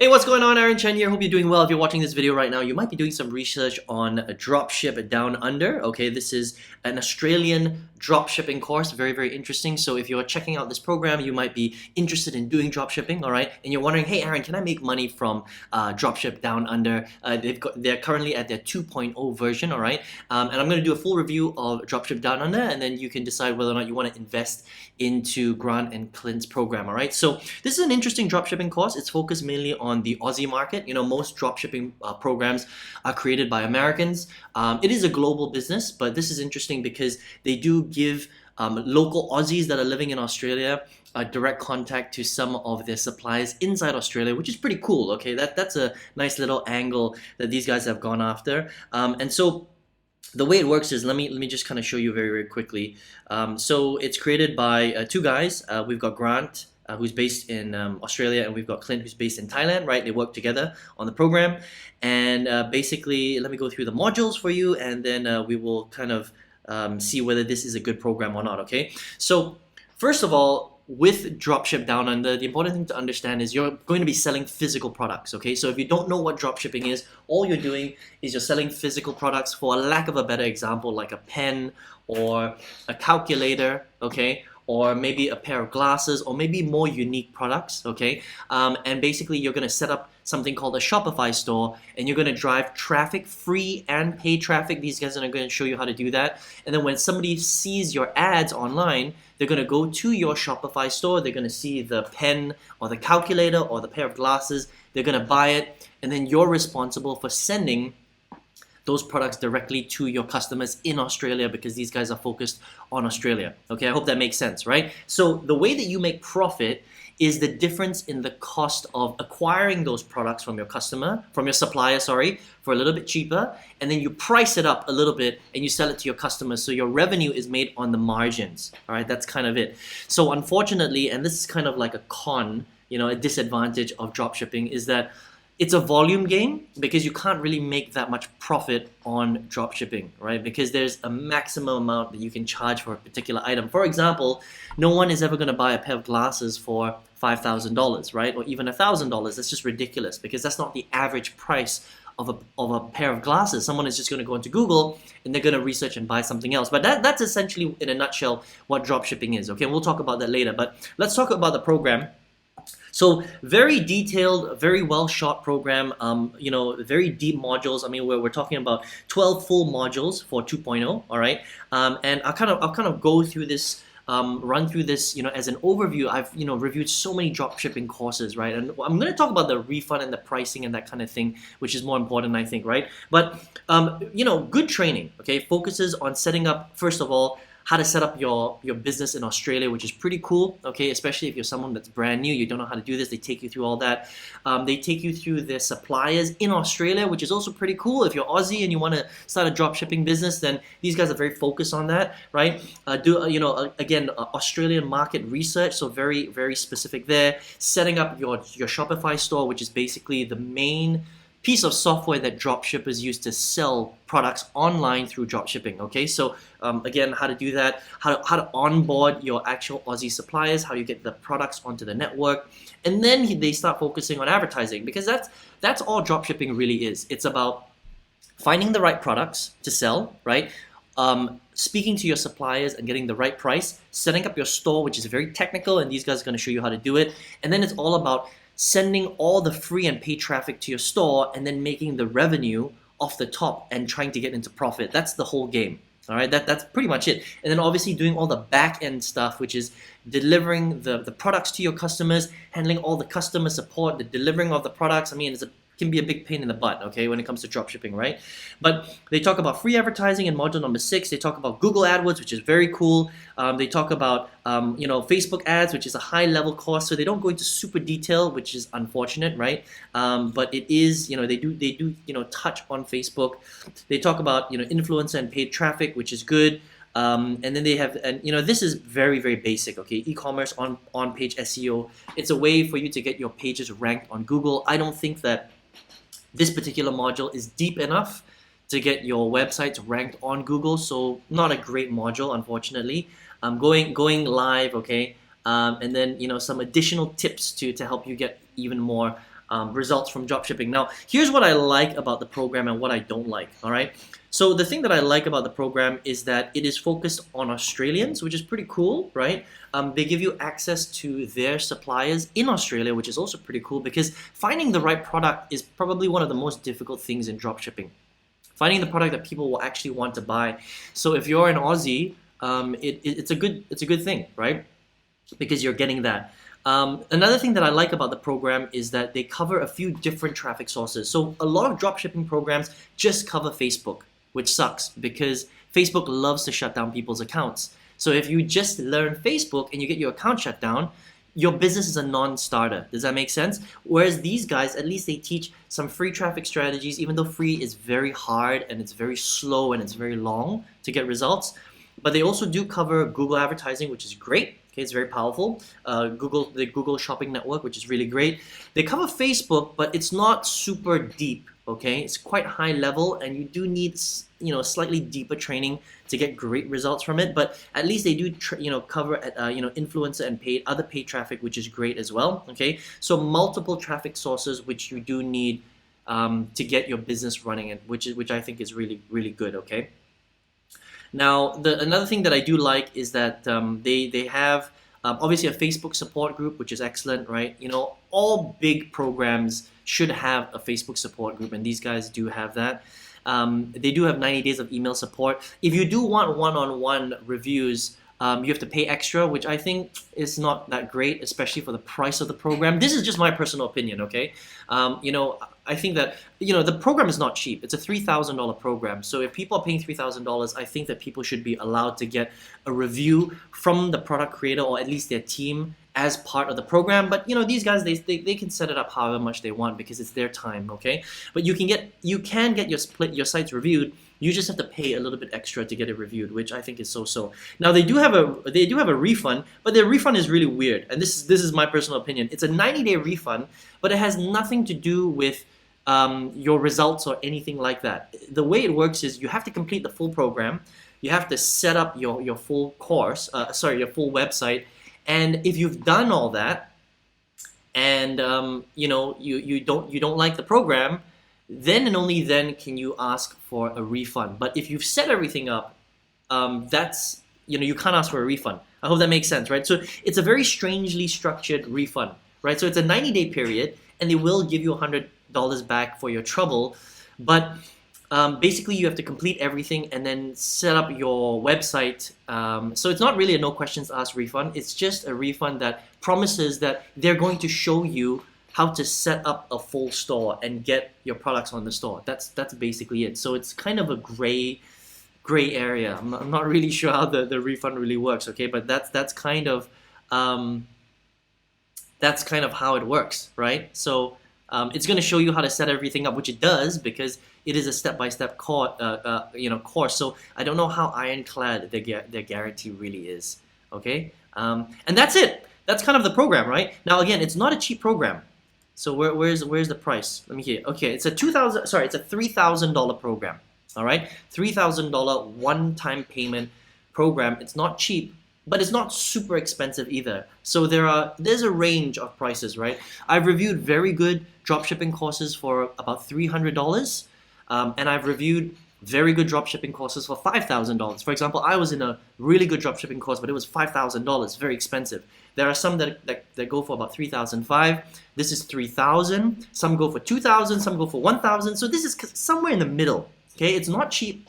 Hey, what's going on? Aaron Chen here. Hope you're doing well. If you're watching this video right now, you might be doing some research on a Dropship Downunder. Okay, this is an Australian dropshipping course. Very, very interesting. So if you're checking out this program, you might be interested in doing dropshipping, all right? And you're wondering, hey, Aaron, can I make money from Dropship Downunder? They're currently at their 2.0 version, all right? And I'm going to do a full review of Dropship Downunder, and then you can decide whether or not you want to invest into Grant and Clint's program, all right? So this is an interesting dropshipping course. It's focused mainly on the Aussie market. You know, most dropshipping programs are created by Americans. It is a global business, but this is interesting because they do give local Aussies that are living in Australia direct contact to some of their suppliers inside Australia, which is pretty cool. Okay, that's a nice little angle that these guys have gone after. And so the way it works is, let me just kind of show you very, very quickly. So it's created by two guys. We've got Grant, who's based in Australia, and we've got Clint, who's based in Thailand, right? They work together on the program. And basically, let me go through the modules for you, and then we will kind of see whether this is a good program or not, okay? So first of all, with Dropship Downunder, the important thing to understand is you're going to be selling physical products, okay? So if you don't know what dropshipping is, all you're doing is you're selling physical products, for a lack of a better example, like a pen or a calculator, okay? Or maybe a pair of glasses, or maybe more unique products, okay? And basically you're gonna set up something called a Shopify store, and you're gonna drive traffic, free and paid traffic. These guys are gonna show you how to do that. And then when somebody sees your ads online, they're gonna go to your Shopify store, they're gonna see the pen or the calculator or the pair of glasses, they're gonna buy it, and then you're responsible for sending those products directly to your customers in Australia, because these guys are focused on Australia. Okay, I hope that makes sense, right? So the way that you make profit is the difference in the cost of acquiring those products from your supplier, for a little bit cheaper, and then you price it up a little bit and you sell it to your customers. So your revenue is made on the margins, all right? That's kind of it. So unfortunately, and this is kind of like a con, a disadvantage of dropshipping, is that it's a volume game, because you can't really make that much profit on dropshipping, right? Because there's a maximum amount that you can charge for a particular item. For example, no one is ever going to buy a pair of glasses for $5,000, right? Or even $1,000. That's just ridiculous, because that's not the average price of a pair of glasses. Someone is just going to go into Google and they're going to research and buy something else. But that's essentially, in a nutshell, what dropshipping is. Okay, we'll talk about that later. But let's talk about the program. So very detailed, very well shot program, very deep modules. I mean, we're talking about 12 full modules for 2.0, all right? And I'll kind of go through this, run through this, as an overview. I've, reviewed so many dropshipping courses, right? And I'm going to talk about the refund and the pricing and that kind of thing, which is more important, I think, right? But, good training, okay, focuses on setting up, first of all, how to set up your business in Australia, which is pretty cool, okay? Especially if you're someone that's brand new, you don't know how to do this, they take you through all that. They take you through their suppliers in Australia, which is also pretty cool. If you're Aussie and you want to start a dropshipping business, then these guys are very focused on that, right? Australian market research, so very, very specific there. Setting up your Shopify store, which is basically the main piece of software that dropshippers use to sell products online through dropshipping, okay? So again, how to do that, how to onboard your actual Aussie suppliers, how you get the products onto the network, and then they start focusing on advertising, because that's all dropshipping really is. It's about finding the right products to sell, right? Speaking to your suppliers and getting the right price, setting up your store, which is very technical, and these guys are going to show you how to do it, and then it's all about sending all the free and paid traffic to your store, and then making the revenue off the top and trying to get into profit. That's the whole game. All right, that's pretty much it. And then obviously doing all the back end stuff, which is delivering the products to your customers, handling all the customer support, the delivering of the products. I mean, can be a big pain in the butt, okay, when it comes to dropshipping, right? But they talk about free advertising in module number 6. They talk about Google AdWords, which is very cool. They talk about Facebook ads, which is a high level course. So they don't go into super detail, which is unfortunate, right? But it is, they do touch on Facebook. They talk about influencer and paid traffic, which is good. And then they have, and this is very, very basic, okay? E-commerce on page SEO. It's a way for you to get your pages ranked on Google. I don't think that this particular module is deep enough to get your websites ranked on Google, so not a great module, unfortunately. Going live, okay, and then some additional tips to help you get even more results from dropshipping. Now, here's what I like about the program and what I don't like, all right? So the thing that I like about the program is that it is focused on Australians, which is pretty cool, right? They give you access to their suppliers in Australia, which is also pretty cool because finding the right product is probably one of the most difficult things in dropshipping. Finding the product that people will actually want to buy. So if you're an Aussie, it's a good thing, right? Because you're getting that. Another thing that I like about the program is that they cover a few different traffic sources. So a lot of dropshipping programs just cover Facebook, which sucks because Facebook loves to shut down people's accounts. So if you just learn Facebook and you get your account shut down, your business is a non-starter. Does that make sense? Whereas these guys, at least they teach some free traffic strategies, even though free is very hard and it's very slow and it's very long to get results. But they also do cover Google advertising, which is great. Okay, it's very powerful. The Google Shopping Network, which is really great. They cover Facebook, but it's not super deep. Okay, it's quite high level, and you do need slightly deeper training to get great results from it. But at least they do cover influencer and other paid traffic, which is great as well. Okay, so multiple traffic sources which you do need to get your business running, and which I think is really good. Okay. Now, another thing that I do like is that they have obviously a Facebook support group, which is excellent, right? All big programs should have a Facebook support group, and these guys do have that. They do have 90 days of email support. If you do want one-on-one reviews, you have to pay extra, which I think is not that great, especially for the price of the program. This is just my personal opinion, okay? I think that the program is not cheap. It's a $3,000 program. So if people are paying $3,000, I think that people should be allowed to get a review from the product creator or at least their team as part of the program. But these guys, they can set it up however much they want because it's their time, okay? But you can get your sites reviewed. You just have to pay a little bit extra to get it reviewed, which I think is so-so. Now they do have a refund, but their refund is really weird. And this is my personal opinion. It's a 90-day refund, but it has nothing to do with your results or anything like that. The way it works is you have to complete the full program. You have to set up your full course, your full website. And if you've done all that, and you don't like the program, then and only then can you ask for a refund. But if you've set everything up, that's you can't ask for a refund. I hope that makes sense, right? So it's a very strangely structured refund, right? So it's a 90-day period, and they will give you $100 back for your trouble, but basically you have to complete everything and then set up your website. So it's not really a no questions asked refund. It's just a refund that promises that they're going to show you how to set up a full store and get your products on the store. That's basically it. So it's kind of a gray area. I'm not really sure how the refund really works. Okay, but that's kind of how it works, right? So it's going to show you how to set everything up, which it does because it is a step-by-step course. So I don't know how ironclad their guarantee really is. Okay, and that's it. That's kind of the program, right? Now again, it's not a cheap program. So where's the price? Let me hear. Okay, it's a $3,000 program. All right, $3,000 one-time payment program. It's not cheap, but it's not super expensive either. So there's a range of prices, right? I've reviewed very good dropshipping courses for about $300, and I've reviewed very good dropshipping courses for $5,000. For example, I was in a really good dropshipping course, but it was $5,000, very expensive. There are some that go for about $3,500. This is $3,000. Some go for $2,000. Some go for $1,000. So this is somewhere in the middle. Okay, it's not cheap,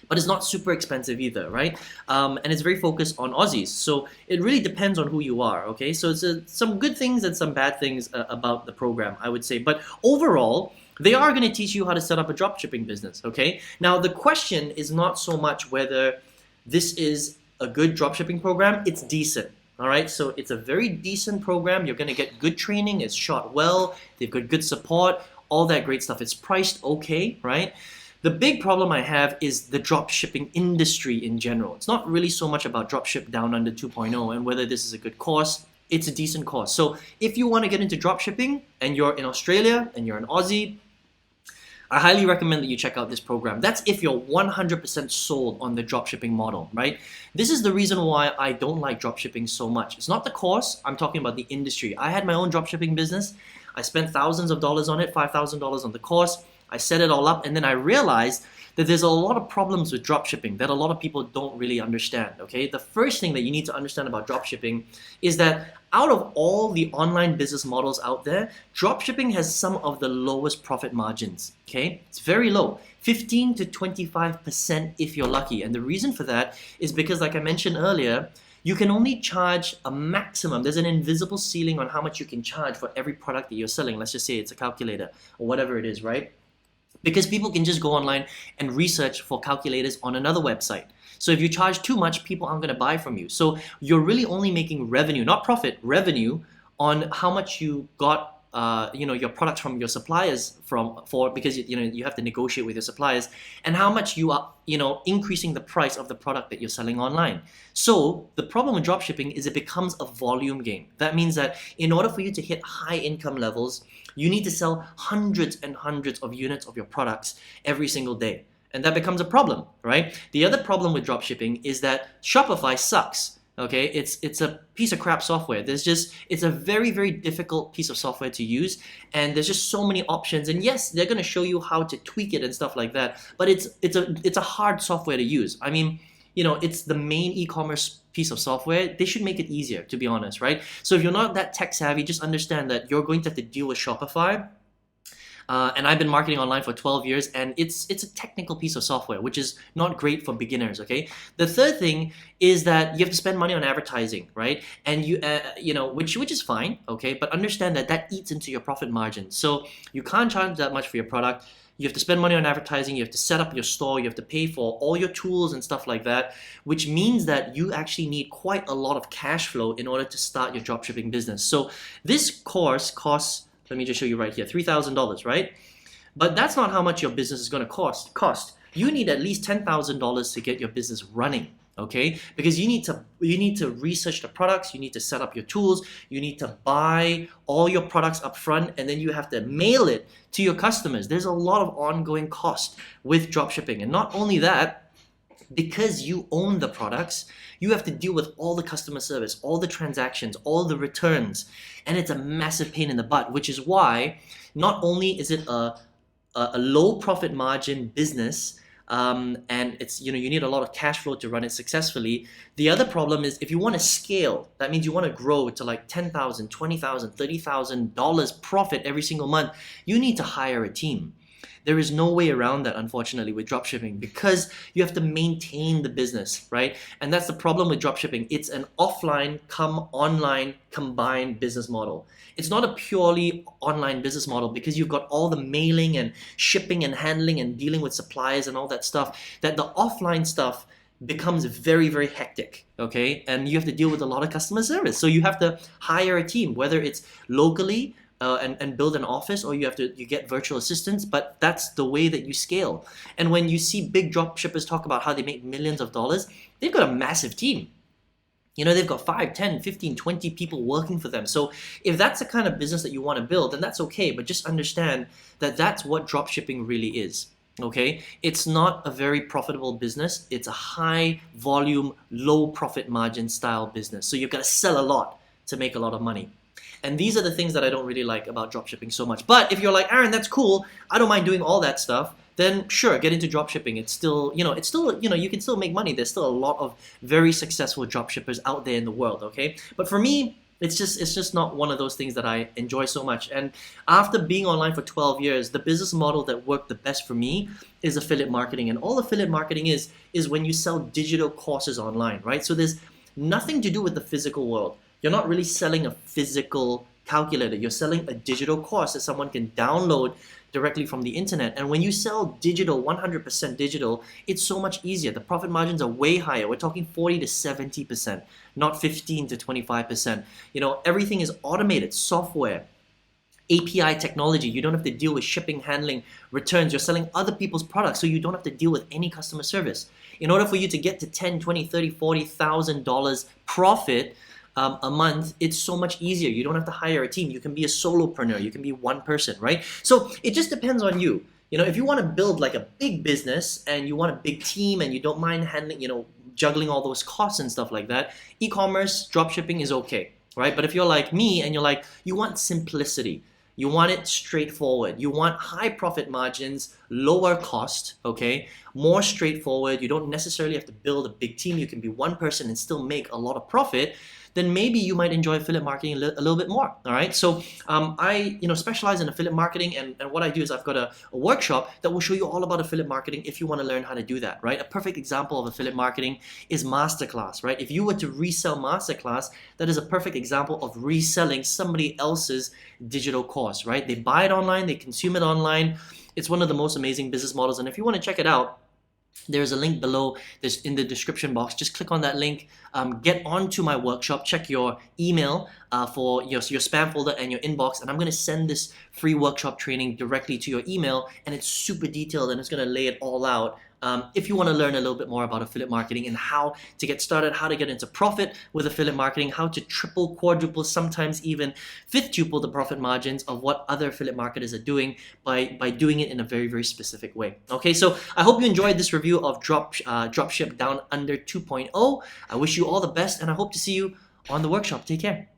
but it's not super expensive either, right? And it's very focused on Aussies. So it really depends on who you are, okay? So it's some good things and some bad things about the program, I would say. But overall, they are going to teach you how to set up a dropshipping business, okay? Now, the question is not so much whether this is a good dropshipping program. It's decent, all right? So it's a very decent program. You're going to get good training. It's shot well. They've got good support, all that great stuff. It's priced okay, right? The big problem I have is the dropshipping industry in general. It's not really so much about Dropship Downunder 2.0 and whether this is a good course. It's a decent course. So if you want to get into dropshipping and you're in Australia and you're an Aussie, I highly recommend that you check out this program. That's if you're 100% sold on the dropshipping model, right? This is the reason why I don't like dropshipping so much. It's not the course, I'm talking about the industry. I had my own dropshipping business. I spent thousands of dollars on it, $5,000 on the course. I set it all up, and then I realized that there's a lot of problems with dropshipping that a lot of people don't really understand, okay? The first thing that you need to understand about dropshipping is that out of all the online business models out there, dropshipping has some of the lowest profit margins, okay? It's very low, 15 to 25% if you're lucky. And the reason for that is because, like I mentioned earlier, you can only charge a maximum. There's an invisible ceiling on how much you can charge for every product that you're selling. Let's just say it's a calculator or whatever it is, right? Because people can just go online and research for calculators on another website. So if you charge too much, people aren't going to buy from you. So you're really only making revenue, not profit, revenue on how much you got your products from your suppliers because you have to negotiate with your suppliers, and how much you are increasing the price of the product that you're selling online. So the problem with dropshipping is it becomes a volume game. That means that in order for you to hit high income levels, you need to sell hundreds and hundreds of units of your products every single day. And that becomes a problem, right? The other problem with dropshipping is that Shopify sucks. Okay, it's a piece of crap software. It's a very, very difficult piece of software to use, and there's just so many options. And yes, they're going to show you how to tweak it and stuff like that, but it's a hard software to use. I mean, it's the main e-commerce piece of software. They should make it easier, to be honest, right? So if you're not that tech savvy, just understand that you're going to have to deal with Shopify. And I've been marketing online for 12 years, and it's a technical piece of software, which is not great for beginners, okay? The third thing is that you have to spend money on advertising, right? And which is fine, okay? But understand that eats into your profit margin. So you can't charge that much for your product. You have to spend money on advertising, you have to set up your store, you have to pay for all your tools and stuff like that, which means that you actually need quite a lot of cash flow in order to start your dropshipping business. So this course costs, let me just show you right here, $3,000, right? But that's not how much your business is going to cost. You need at least $10,000 to get your business running, okay? Because you need to research the products, you need to set up your tools, you need to buy all your products up front, and then you have to mail it to your customers. There's a lot of ongoing cost with dropshipping. And not only that, because you own the products, you have to deal with all the customer service, all the transactions, all the returns, and it's a massive pain in the butt, which is why not only is it a low profit margin business, and it's you need a lot of cash flow to run it successfully. The other problem is if you want to scale, that means you want to grow to like $10,000, $20,000, $30,000 profit every single month, you need to hire a team. There is no way around that, unfortunately, with dropshipping, because you have to maintain the business, right? And that's the problem with dropshipping. It's an offline come online combined business model. It's not a purely online business model because you've got all the mailing and shipping and handling and dealing with suppliers and all that stuff, that the offline stuff becomes very, very hectic, okay? And you have to deal with a lot of customer service. So you have to hire a team, whether it's locally, and build an office, or you get virtual assistants, but that's the way that you scale. And when you see big drop shippers talk about how they make millions of dollars, they've got a massive team. They've got 5, 10, 15, 20 people working for them. So if that's the kind of business that you want to build, then that's okay, but just understand that that's what drop shipping really is. Okay, it's not a very profitable business. It's a high volume, low profit margin style business. So you've got to sell a lot to make a lot of money. And these are the things that I don't really like about dropshipping so much. But if you're like, Aaron, that's cool, I don't mind doing all that stuff, then sure, get into dropshipping. It's still, you can still make money. There's still a lot of very successful dropshippers out there in the world, okay? But for me, it's just not one of those things that I enjoy so much. And after being online for 12 years, the business model that worked the best for me is affiliate marketing. And all affiliate marketing is when you sell digital courses online, right? So there's nothing to do with the physical world. You're not really selling a physical calculator. You're selling a digital course that someone can download directly from the internet. And when you sell digital, 100% digital, it's so much easier. The profit margins are way higher. We're talking 40 to 70%, not 15 to 25%. Everything is automated, software, API technology. You don't have to deal with shipping, handling, returns. You're selling other people's products, so you don't have to deal with any customer service. In order for you to get to $10, $20, $30, $40,000 profit a month, it's so much easier. You don't have to hire a team. You can be a solopreneur. You can be one person, right? So it just depends on you. If you want to build like a big business and you want a big team and you don't mind handling, juggling all those costs and stuff like that, e-commerce, dropshipping is okay, right? But if you're like me and you're like, you want simplicity, You want it straightforward. You want high profit margins, lower cost, okay? More straightforward. You don't necessarily have to build a big team. You can be one person and still make a lot of profit. Then maybe you might enjoy affiliate marketing a little bit more. All right. So I specialize in affiliate marketing, and what I do is I've got a workshop that will show you all about affiliate marketing if you want to learn how to do that. Right. A perfect example of affiliate marketing is Masterclass. Right. If you were to resell Masterclass, that is a perfect example of reselling somebody else's digital course. Right. They buy it online, they consume it online. It's one of the most amazing business models, and if you want to check it out, there's a link below this in the description box. Just click on that link, get onto my workshop, check your email for your spam folder and your inbox, and I'm going to send this free workshop training directly to your email, and it's super detailed and it's going to lay it all out. If you want to learn a little bit more about affiliate marketing and how to get started, how to get into profit with affiliate marketing, how to triple, quadruple, sometimes even fifth-tuple the profit margins of what other affiliate marketers are doing by doing it in a very, very specific way. Okay, so I hope you enjoyed this review of Dropship Downunder 2.0. I wish you all the best, and I hope to see you on the workshop. Take care.